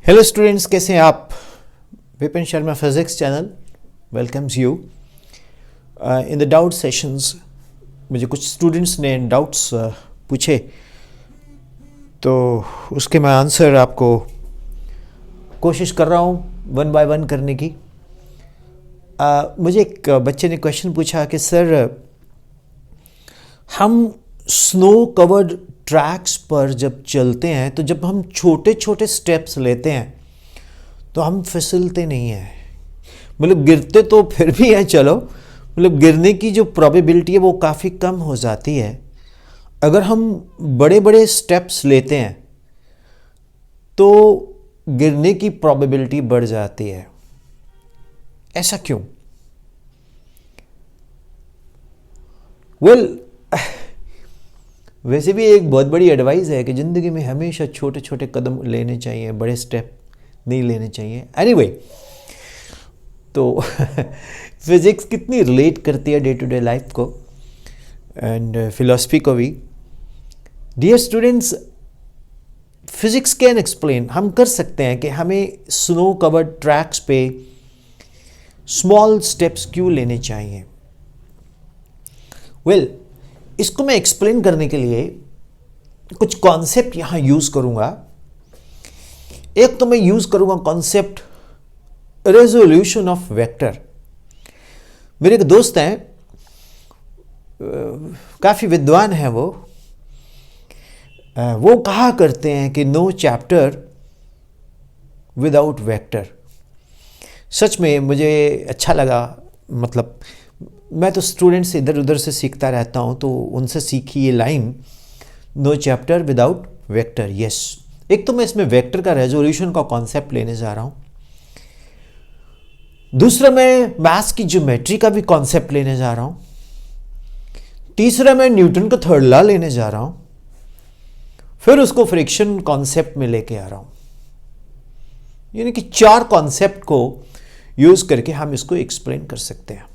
Hello students, कैसे हैं आप। Vipin Sharma physics channel welcomes you in the doubt sessions. मुझे कुछ स्टूडेंट्स ने डाउट्स पूछे, तो उसके मैं आंसर आपको कोशिश कर रहा हूँ वन बाय वन करने की। मुझे एक बच्चे ने क्वेश्चन पूछा कि सर, हम स्नो कवर्ड ट्रैक्स पर जब चलते हैं तो जब हम छोटे छोटे स्टेप्स लेते हैं तो हम फिसलते नहीं हैं। मतलब गिरते तो फिर भी हैं, चलो, मतलब गिरने की जो प्रोबेबिलिटी है वो काफ़ी कम हो जाती है। अगर हम बड़े बड़े स्टेप्स लेते हैं तो गिरने की प्रोबेबिलिटी बढ़ जाती है। ऐसा क्यों? वेल, वैसे भी एक बहुत बड़ी एडवाइस है कि ज़िंदगी में हमेशा छोटे छोटे कदम लेने चाहिए, बड़े स्टेप नहीं लेने चाहिए। एनीवे, तो फिज़िक्स कितनी रिलेट करती है डे टू डे लाइफ को एंड फिलॉसफी को भी। Dear students, physics can explain, हम कर सकते हैं कि हमें स्नो कवर्ड ट्रैक्स पे स्मॉल स्टेप्स क्यों लेने चाहिए। वेल, इसको मैं एक्सप्लेन करने के लिए कुछ कॉन्सेप्ट यहां यूज करूंगा। एक तो मैं यूज करूंगा कॉन्सेप्ट रेजोल्यूशन ऑफ वेक्टर। मेरे एक दोस्त हैं, काफी विद्वान हैं वो कहा करते हैं कि नो चैप्टर विदाउट वेक्टर। सच में मुझे अच्छा लगा। मतलब मैं तो स्टूडेंट से इधर उधर से सीखता रहता हूँ, तो उनसे सीखी ये line, no chapter without vector. Yes, एक तो मैं इसमें वेक्टर का रेजोल्यूशन का कॉन्सेप्ट लेने जा रहा हूँ। दूसरा, मैं मैथ्स की ज्योमेट्री का भी कॉन्सेप्ट लेने जा रहा हूँ। तीसरा, मैं न्यूटन का थर्ड लॉ लेने जा रहा हूँ। फिर उसको फ्रिक्शन कॉन्सेप्ट में लेके आ रहा हूँ। यानी कि 4 कॉन्सेप्ट को यूज करके हम इसको एक्सप्लेन कर सकते हैं।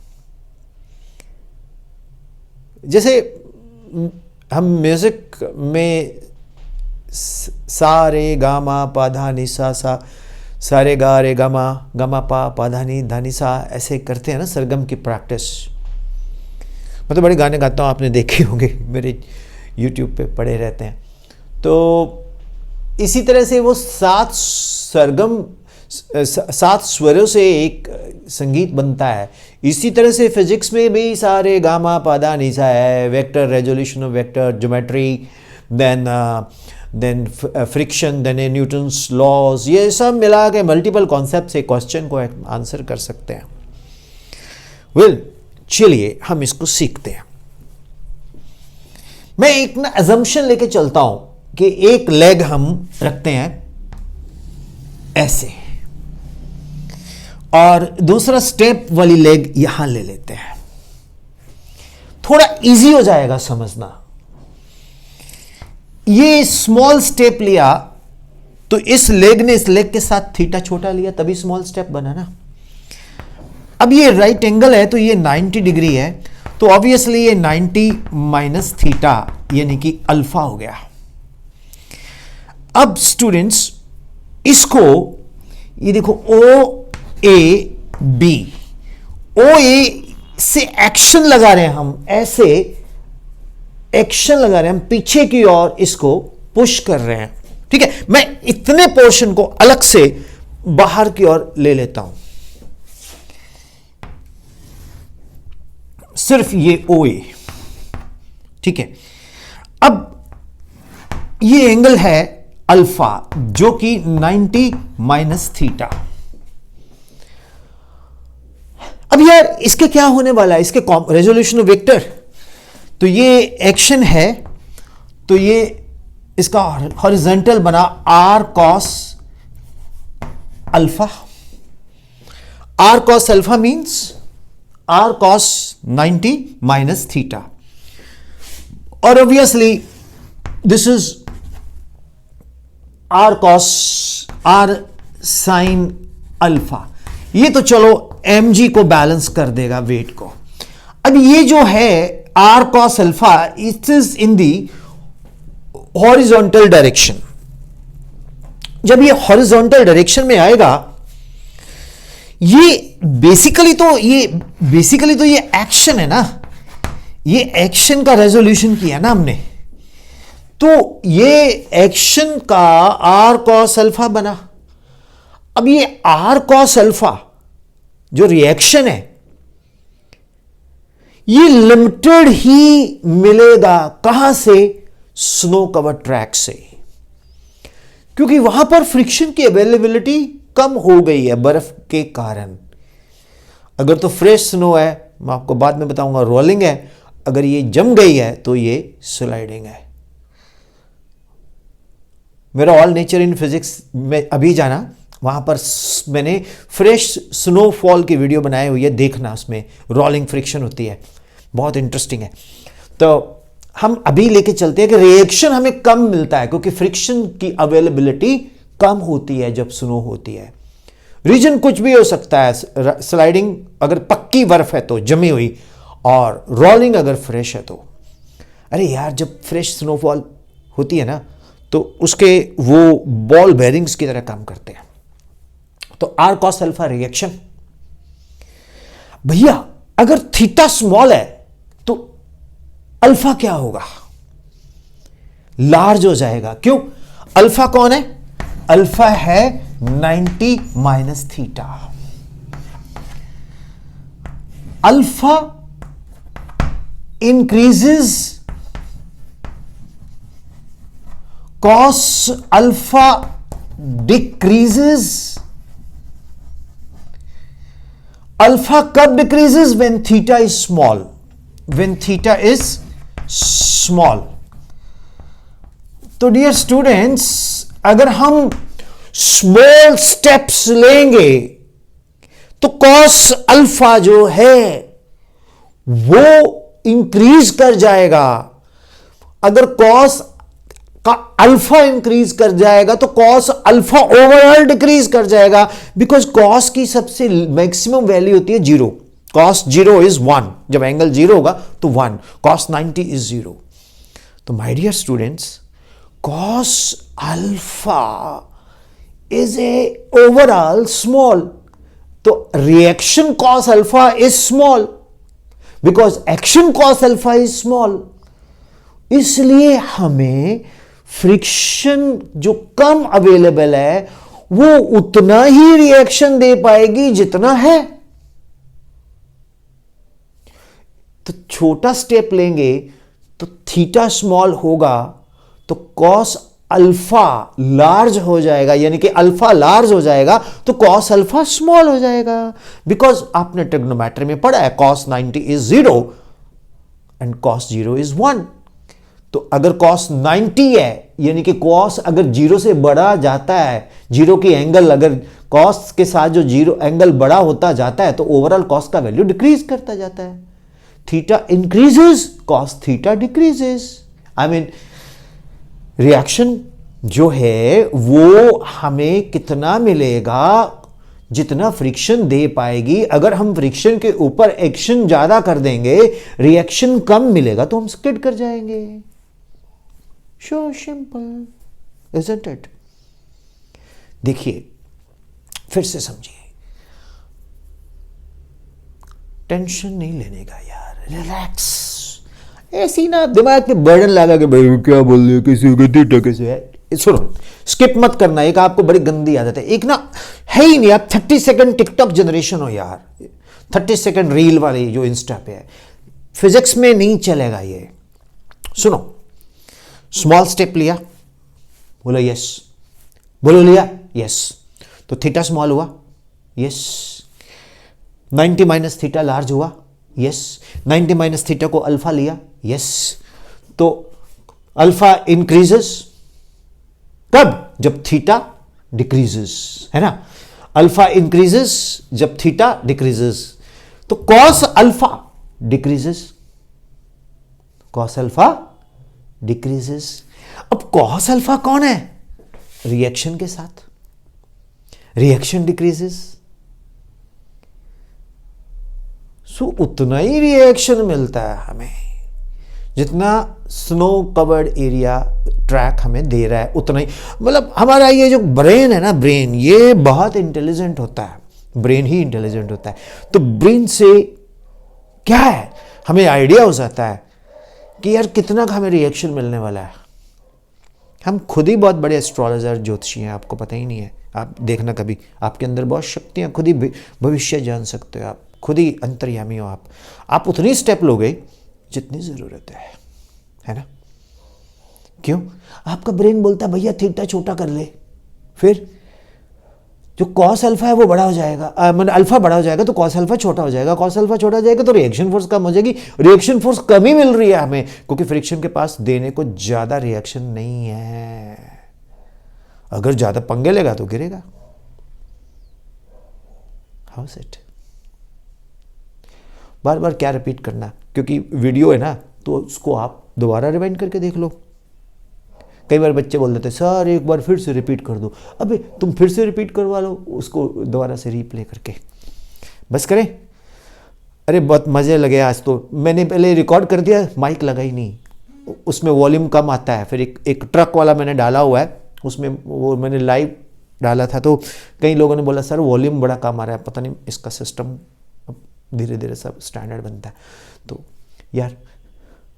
जैसे हम म्यूजिक में सा रे गा मा पा धा नि सा सा रे गा रे गा मा पा धा नि सा, ऐसे करते हैं ना सरगम की प्रैक्टिस। मैं तो बड़े गाने गाता हूँ, आपने देखे होंगे, मेरे यूट्यूब पे पड़े रहते हैं। तो इसी तरह से वो 7 स्वरों से एक संगीत बनता है। इसी तरह से फिजिक्स में भी सारे गामा पादा नीसा है, vector, resolution of vector, geometry, then friction, then Newton's laws, ये सब मिला के मल्टीपल कॉन्सेप्ट से क्वेश्चन को आंसर कर सकते हैं। वेल, चलिए हम इसको सीखते हैं। मैं एक ना अजम्पशन लेके चलता हूं कि एक लेग हम रखते हैं ऐसे, और दूसरा स्टेप वाली लेग यहां ले लेते हैं। थोड़ा इजी हो जाएगा समझना। ये स्मॉल स्टेप लिया तो इस लेग ने इस लेग के साथ थीटा छोटा लिया, तभी स्मॉल स्टेप बना ना। अब ये राइट एंगल है तो ये 90 डिग्री है, तो ऑब्वियसली ये 90 माइनस थीटा यानी कि अल्फा हो गया। अब स्टूडेंट्स, इसको ये देखो, ओ ए बी, ओ ए से एक्शन लगा रहे हैं हम, ऐसे एक्शन लगा रहे हैं हम पीछे की ओर, इसको पुश कर रहे हैं। ठीक है, मैं इतने पोर्शन को अलग से बाहर की ओर ले लेता हूं, सिर्फ ये ओ ए। ठीक है, अब ये एंगल है अल्फा, जो कि 90 माइनस थीटा। अब यार, इसके क्या होने वाला है, इसके रेजोल्यूशन ऑफ वेक्टर, तो ये एक्शन है, तो ये इसका हॉरिजॉन्टल बना r cos alpha. R cos alpha means r cos 90 minus theta, और obviously this is r cos r sine alpha. ये तो चलो mg को बैलेंस कर देगा, वेट को। अब ये जो है R cos alpha, it is in the horizontal direction. जब ये हॉरिजॉन्टल डायरेक्शन में आएगा, ये बेसिकली तो ये एक्शन है ना, ये एक्शन का रेजोल्यूशन किया ना हमने, तो ये एक्शन का आर कॉस अल्फा बना। अब ये आर कॉस अल्फा जो रिएक्शन है, ये लिमिटेड ही मिलेगा कहां से? स्नो कवर ट्रैक से, क्योंकि वहां पर फ्रिक्शन की अवेलेबिलिटी कम हो गई है बर्फ के कारण। अगर तो फ्रेश स्नो है, मैं आपको बाद में बताऊंगा, रोलिंग है। अगर ये जम गई है तो ये स्लाइडिंग है। मेरा ऑल नेचर इन फिजिक्स में अभी जाना, वहां पर मैंने फ्रेश स्नोफॉल की वीडियो बनाई हुई है, देखना, उसमें रोलिंग फ्रिक्शन होती है, बहुत इंटरेस्टिंग है। तो हम अभी लेके चलते हैं कि रिएक्शन हमें कम मिलता है क्योंकि फ्रिक्शन की अवेलेबिलिटी कम होती है जब स्नो होती है। रीजन कुछ भी हो सकता है, स्लाइडिंग अगर पक्की बर्फ है तो जमी हुई, और रोलिंग अगर फ्रेश है तो। अरे यार, जब फ्रेश स्नोफॉल होती है ना तो उसके वो बॉल बेरिंग्स की तरह काम करते हैं। तो आर कॉस अल्फा रिएक्शन, भैया अगर थीटा स्मॉल है तो अल्फा क्या होगा? लार्ज हो जाएगा। क्यों? अल्फा कौन है? अल्फा है 90 minus theta. Alpha increases, cos alpha decreases. Alpha कब decreases? When theta is small, when theta is small. तो डियर स्टूडेंट्स, अगर हम स्मॉल स्टेप्स लेंगे तो कॉस अल्फा जो है वो इंक्रीज कर जाएगा। अगर कॉस का अल्फा इंक्रीज कर जाएगा तो कॉस अल्फा ओवरऑल डिक्रीज कर जाएगा, बिकॉज कॉस की सबसे मैक्सिमम वैल्यू होती है 0। कॉस 0 इज 1, जब एंगल 0 होगा तो 1, कॉस 90 इज 0। तो my dear students, cos alpha is a overall small, तो reaction cos alpha is small because action cos alpha is small. इसलिए हमें फ्रिक्शन जो कम अवेलेबल है वो उतना ही रिएक्शन दे पाएगी जितना है। तो छोटा स्टेप लेंगे तो थीटा स्मॉल होगा तो कॉस अल्फा लार्ज हो जाएगा, यानी कि अल्फा लार्ज हो जाएगा तो कॉस अल्फा स्मॉल हो जाएगा। बिकॉज आपने ट्रिग्नोमेट्री में पढ़ा है cos 90 is 0 and cos 0 is 1। तो अगर कॉस 90 है, यानी कि कॉस अगर 0 से बड़ा जाता है, 0 की एंगल अगर कॉस के साथ जो 0 एंगल बड़ा होता जाता है तो ओवरऑल कॉस का वैल्यू डिक्रीज करता जाता है। Theta increases, cos theta decreases. I mean reaction जो है वो हमें कितना मिलेगा? जितना फ्रिक्शन दे पाएगी। अगर हम फ्रिक्शन के ऊपर एक्शन ज्यादा कर देंगे, रिएक्शन कम मिलेगा तो हम स्किड कर जाएंगे। So simple, isn't it? देखिए, फिर से समझिए, टेंशन नहीं लेने का यार, रिलैक्स। ऐसी ना दिमाग पे बर्डन लगा के भाई क्या बोल रहे हो, किसी को थीटा कैसे है। सुनो, स्किप मत करना। एक आपको बड़ी गंदी आदत है, एक ना है ही नहीं, आप 30 सेकंड टिकटॉक जनरेशन हो यार, 30 सेकंड रील वाली जो इंस्टा पे है। फिजिक्स में नहीं चलेगा ये। सुनो, स्मॉल स्टेप लिया, बोलो यस, बोलो लिया यस, तो थीटा स्मॉल हुआ, यस। 90 माइनस थीटा लार्ज हुआ, यस। 90 माइनस थीटा को अल्फा लिया, यस। तो अल्फा इंक्रीजेस कब? जब थीटा डिक्रीजेस, है ना। अल्फा इंक्रीजेस जब थीटा डिक्रीजेस, तो cos alpha decreases, cos alpha decreases. अब कॉस अल्फा कौन है? रिएक्शन के साथ, रिएक्शन डिक्रीजेस, सो उतना ही रिएक्शन मिलता है हमें जितना स्नो कवर्ड एरिया ट्रैक हमें दे रहा है उतना ही, मतलब हमारा ये जो ब्रेन है ना, ब्रेन ये बहुत इंटेलिजेंट होता है, ब्रेन ही इंटेलिजेंट होता है। तो ब्रेन से क्या है, हमें आइडिया हो जाता है कि यार कितना का हमें रिएक्शन मिलने वाला है। हम खुद ही बहुत बड़े एस्ट्रोलॉजर ज्योतिषी हैं, आपको पता ही नहीं है। आप देखना कभी, आपके अंदर बहुत शक्तियाँ, खुद ही भविष्य जान सकते हो आप, खुद ही अंतर्यामी हो आप उतनी स्टेप लोगे जितनी ज़रूरत है ना। क्यों? आपका ब्रेन बोलता है भैया थीटा छोटा कर ले, फिर जो कॉस अल्फा है वो बड़ा हो जाएगा, मतलब अल्फा बड़ा हो जाएगा तो कॉस अल्फा छोटा हो जाएगा, कॉस अल्फा छोटा हो जाएगा तो रिएक्शन फोर्स कम हो जाएगी। रिएक्शन फोर्स कम ही मिल रही है हमें, क्योंकि फ्रिक्शन के पास देने को ज़्यादा रिएक्शन नहीं है। अगर ज़्यादा पंगे लेगा तो गिरेगा। How is it? बार बार क्या रिपीट करना, क्योंकि वीडियो है ना तो उसको आप दोबारा रिवाइंड करके देख लो। कई बार बच्चे बोल देते सर एक बार फिर से रिपीट कर दो। अबे तुम फिर से रिपीट करवा लो उसको दोबारा से रीप्ले करके, बस करें। अरे बहुत मज़े लगे आज तो। मैंने पहले रिकॉर्ड कर दिया, माइक लगा ही नहीं, उसमें वॉल्यूम कम आता है। फिर एक ट्रक वाला मैंने डाला हुआ है, उसमें वो मैंने लाइव डाला था, तो कई लोगों ने बोला सर वॉल्यूम बड़ा कम आ रहा है, पता नहीं इसका सिस्टम धीरे धीरे सब स्टैंडर्ड बनता है। तो यार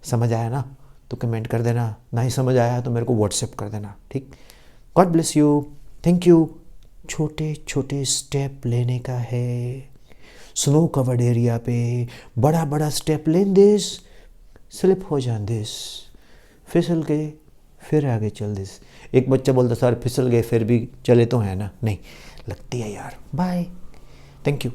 समझ आया ना तो कमेंट कर देना, ना ही समझ आया तो मेरे को व्हाट्सएप कर देना, ठीक। God bless you, thank you. छोटे छोटे स्टेप लेने का है स्नो कवर्ड एरिया पे, बड़ा बड़ा स्टेप लेन दिस, स्लिप हो जान दिस, फिसल गए फिर आगे चल दिस। एक बच्चा बोलता सर फिसल गए फिर भी चले तो है ना, नहीं लगती है यार। Bye, thank you.